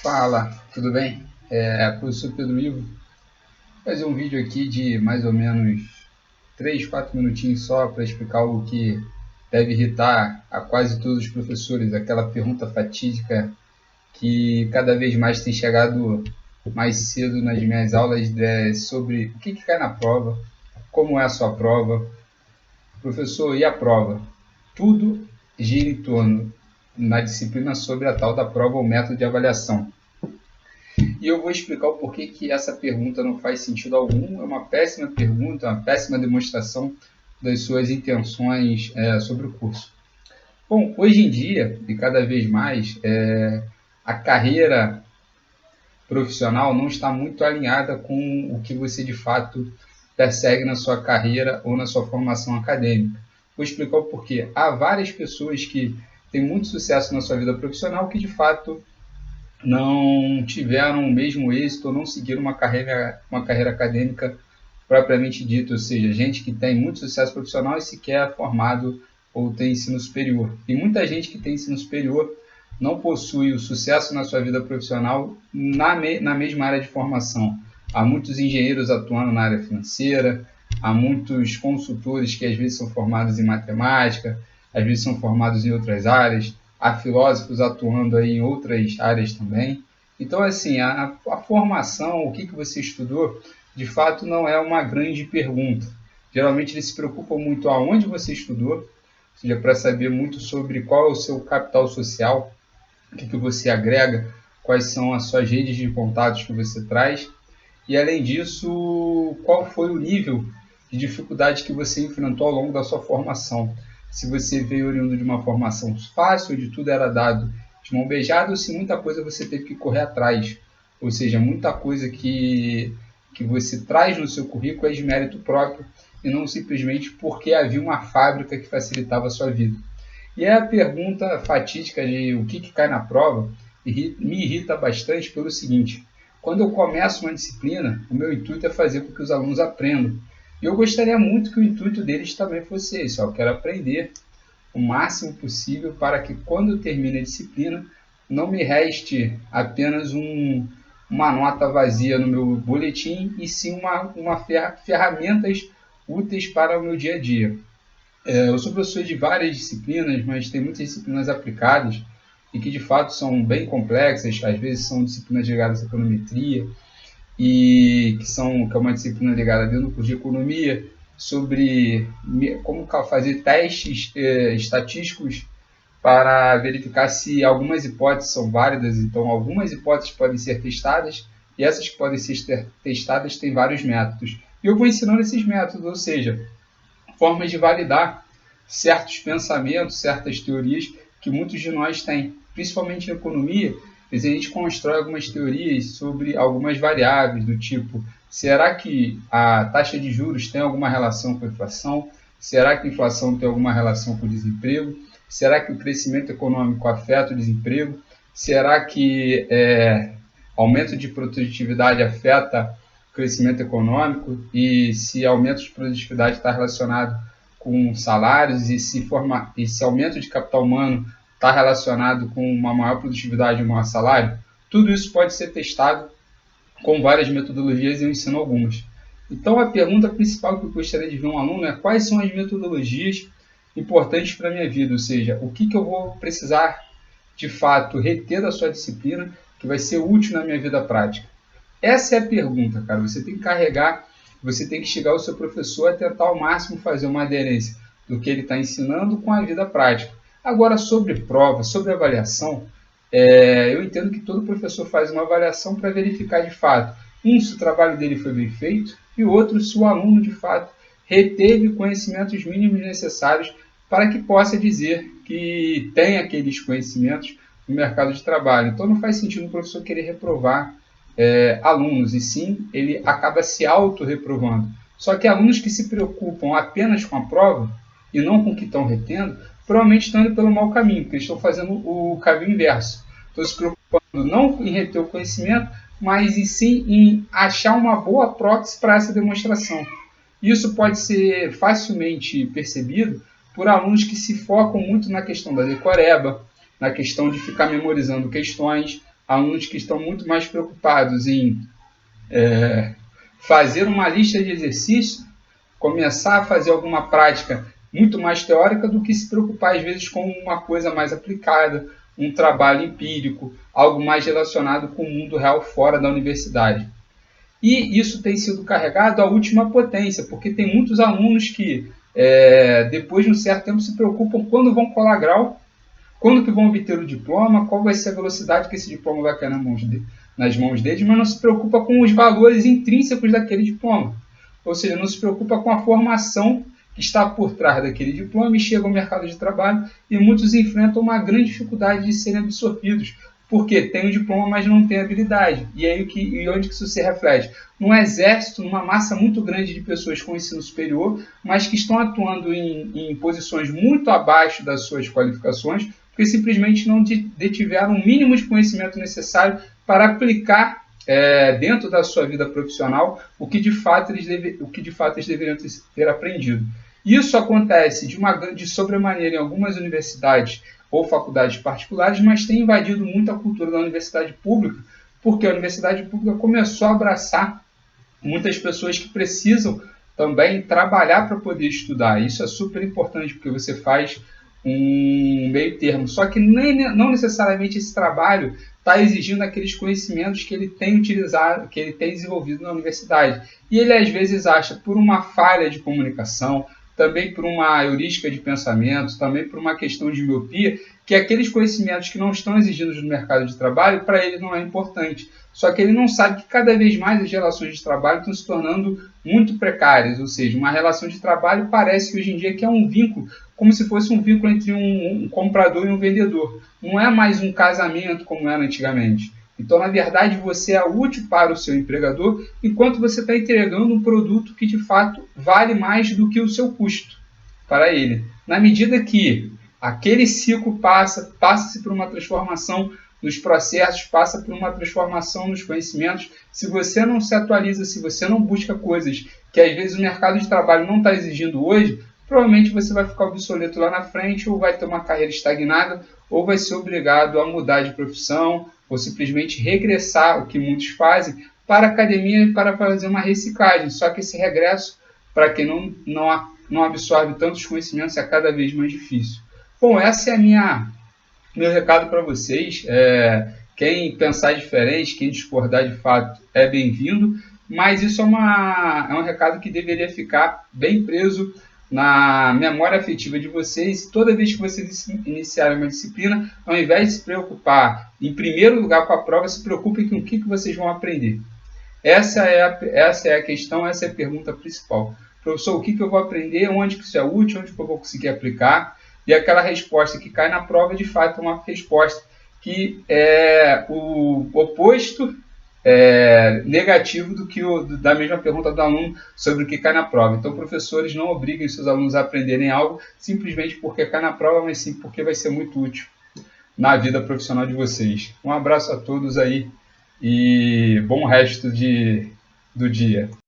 Fala, tudo bem? Professor Pedro Ivo. Vou fazer um vídeo aqui de mais ou menos 3, 4 minutinhos só para explicar algo que deve irritar a quase todos os professores, aquela pergunta fatídica que cada vez mais tem chegado mais cedo nas minhas aulas sobre o que cai na prova, como é a sua prova. Professor, e a prova? Tudo gira em torno na disciplina sobre a tal da prova ou método de avaliação. E eu vou explicar o porquê que essa pergunta não faz sentido algum. É uma péssima pergunta, uma péssima demonstração das suas intenções sobre o curso. Bom, hoje em dia, e cada vez mais, a carreira profissional não está muito alinhada com o que você de fato persegue na sua carreira ou na sua formação acadêmica. Vou explicar o porquê. Há várias pessoas que têm muito sucesso na sua vida profissional que de fato não tiveram o mesmo êxito ou não seguiram uma carreira acadêmica propriamente dita, ou seja, gente que tem muito sucesso profissional e sequer é formado ou tem ensino superior. E muita gente que tem ensino superior não possui o sucesso na sua vida profissional na mesma área de formação. Há muitos engenheiros atuando na área financeira, há muitos consultores que às vezes são formados em matemática, às vezes são formados em outras áreas, há filósofos atuando aí em outras áreas também. Então, assim, a formação, o que você estudou, de fato não é uma grande pergunta. Geralmente eles se preocupam muito aonde você estudou, ou seja, para saber muito sobre qual é o seu capital social, o que você agrega, quais são as suas redes de contatos que você traz, e além disso, qual foi o nível de dificuldade que você enfrentou ao longo da sua formação. Se você veio oriundo de uma formação fácil, onde tudo era dado de mão beijada, ou se muita coisa você teve que correr atrás. Ou seja, muita coisa que você traz no seu currículo é de mérito próprio e não simplesmente porque havia uma fábrica que facilitava a sua vida. E a pergunta fatídica de o que cai na prova me irrita bastante pelo seguinte: quando eu começo uma disciplina, o meu intuito é fazer com que os alunos aprendam. E eu gostaria muito que o intuito deles também fosse esse: eu quero aprender o máximo possível para que quando eu termine a disciplina não me reste apenas uma nota vazia no meu boletim e sim ferramentas úteis para o meu dia a dia. Eu sou professor de várias disciplinas, mas tem muitas disciplinas aplicadas e que de fato são bem complexas, às vezes são disciplinas ligadas à econometria, que é uma disciplina ligada dentro do curso de economia, sobre como fazer testes estatísticos para verificar se algumas hipóteses são válidas. Então, algumas hipóteses podem ser testadas e essas que podem ser testadas têm vários métodos. E eu vou ensinando esses métodos, ou seja, formas de validar certos pensamentos, certas teorias que muitos de nós têm, principalmente na economia. A gente constrói algumas teorias sobre algumas variáveis do tipo: será que a taxa de juros tem alguma relação com a inflação? Será que a inflação tem alguma relação com o desemprego? Será que o crescimento econômico afeta o desemprego? Será que aumento de produtividade afeta o crescimento econômico? E se aumento de produtividade está relacionado com salários e se aumento de capital humano está relacionado com uma maior produtividade e um maior salário? Tudo isso pode ser testado com várias metodologias e eu ensino algumas. Então, a pergunta principal que eu gostaria de ver um aluno é: quais são as metodologias importantes para a minha vida? Ou seja, o que eu vou precisar de fato reter da sua disciplina que vai ser útil na minha vida prática? Essa é a pergunta, cara. Você tem que carregar, você tem que chegar ao seu professor a tentar ao máximo fazer uma aderência do que ele está ensinando com a vida prática. Agora, sobre prova, sobre avaliação, eu entendo que todo professor faz uma avaliação para verificar de fato, se o trabalho dele foi bem feito, e outro, se o aluno de fato reteve conhecimentos mínimos necessários para que possa dizer que tem aqueles conhecimentos no mercado de trabalho. Então não faz sentido o professor querer reprovar alunos, e sim ele acaba se auto-reprovando. Só que alunos que se preocupam apenas com a prova e não com o que estão retendo, provavelmente estão indo pelo mau caminho, porque estão fazendo o caminho inverso. Estão se preocupando não em reter o conhecimento, mas e sim em achar uma boa proxy para essa demonstração. Isso pode ser facilmente percebido por alunos que se focam muito na questão da decoreba, na questão de ficar memorizando questões, alunos que estão muito mais preocupados em fazer uma lista de exercícios, começar a fazer alguma prática muito mais teórica do que se preocupar, às vezes, com uma coisa mais aplicada, um trabalho empírico, algo mais relacionado com o mundo real fora da universidade. E isso tem sido carregado à última potência, porque tem muitos alunos que, depois de um certo tempo, se preocupam quando vão colar grau, quando que vão obter o diploma, qual vai ser a velocidade que esse diploma vai cair nas mãos deles, mas não se preocupa com os valores intrínsecos daquele diploma. Ou seja, não se preocupa com a formação que está por trás daquele diploma e chega ao mercado de trabalho e muitos enfrentam uma grande dificuldade de serem absorvidos, porque tem o diploma, mas não tem habilidade. E aí onde que isso se reflete? Num exército, numa massa muito grande de pessoas com ensino superior, mas que estão atuando em posições muito abaixo das suas qualificações, porque simplesmente não detiveram o mínimo de conhecimento necessário para aplicar dentro da sua vida profissional o que de fato eles deveriam ter aprendido. Isso acontece de sobremaneira em algumas universidades ou faculdades particulares, mas tem invadido muito a cultura da universidade pública, porque a universidade pública começou a abraçar muitas pessoas que precisam também trabalhar para poder estudar. Isso é super importante, porque você faz um meio termo. Só que não necessariamente esse trabalho está exigindo aqueles conhecimentos que ele tem utilizado, que ele tem desenvolvido na universidade. E ele às vezes acha, por uma falha de comunicação, também por uma heurística de pensamento, também por uma questão de miopia, que aqueles conhecimentos que não estão exigidos no mercado de trabalho, para ele não é importante. Só que ele não sabe que cada vez mais as relações de trabalho estão se tornando muito precárias, ou seja, uma relação de trabalho parece que hoje em dia que é um vínculo, como se fosse um vínculo entre um comprador e um vendedor. Não é mais um casamento como era antigamente. Então, na verdade, você é útil para o seu empregador enquanto você está entregando um produto que, de fato, vale mais do que o seu custo para ele. Na medida que aquele ciclo passa-se por uma transformação nos processos, passa por uma transformação nos conhecimentos. Se você não se atualiza, se você não busca coisas que, às vezes, o mercado de trabalho não está exigindo hoje, provavelmente você vai ficar obsoleto lá na frente, ou vai ter uma carreira estagnada, ou vai ser obrigado a mudar de profissão, ou simplesmente regressar, o que muitos fazem, para a academia e para fazer uma reciclagem. Só que esse regresso, para quem não absorve tantos conhecimentos, é cada vez mais difícil. Bom, esse é meu recado para vocês. Quem pensar diferente, quem discordar de fato, é bem-vindo, mas isso é um recado que deveria ficar bem preso na memória afetiva de vocês. Toda vez que vocês iniciarem uma disciplina, ao invés de se preocupar em primeiro lugar com a prova, se preocupem com o que vocês vão aprender. Essa é a questão, essa é a pergunta principal. Professor, o que eu vou aprender, onde que isso é útil, onde que eu vou conseguir aplicar? E aquela resposta que cai na prova, de fato, é uma resposta que é o oposto negativo da mesma pergunta do aluno sobre o que cai na prova. Então, professores, não obriguem seus alunos a aprenderem algo simplesmente porque cai na prova, mas sim porque vai ser muito útil na vida profissional de vocês. Um abraço a todos aí e bom resto do dia.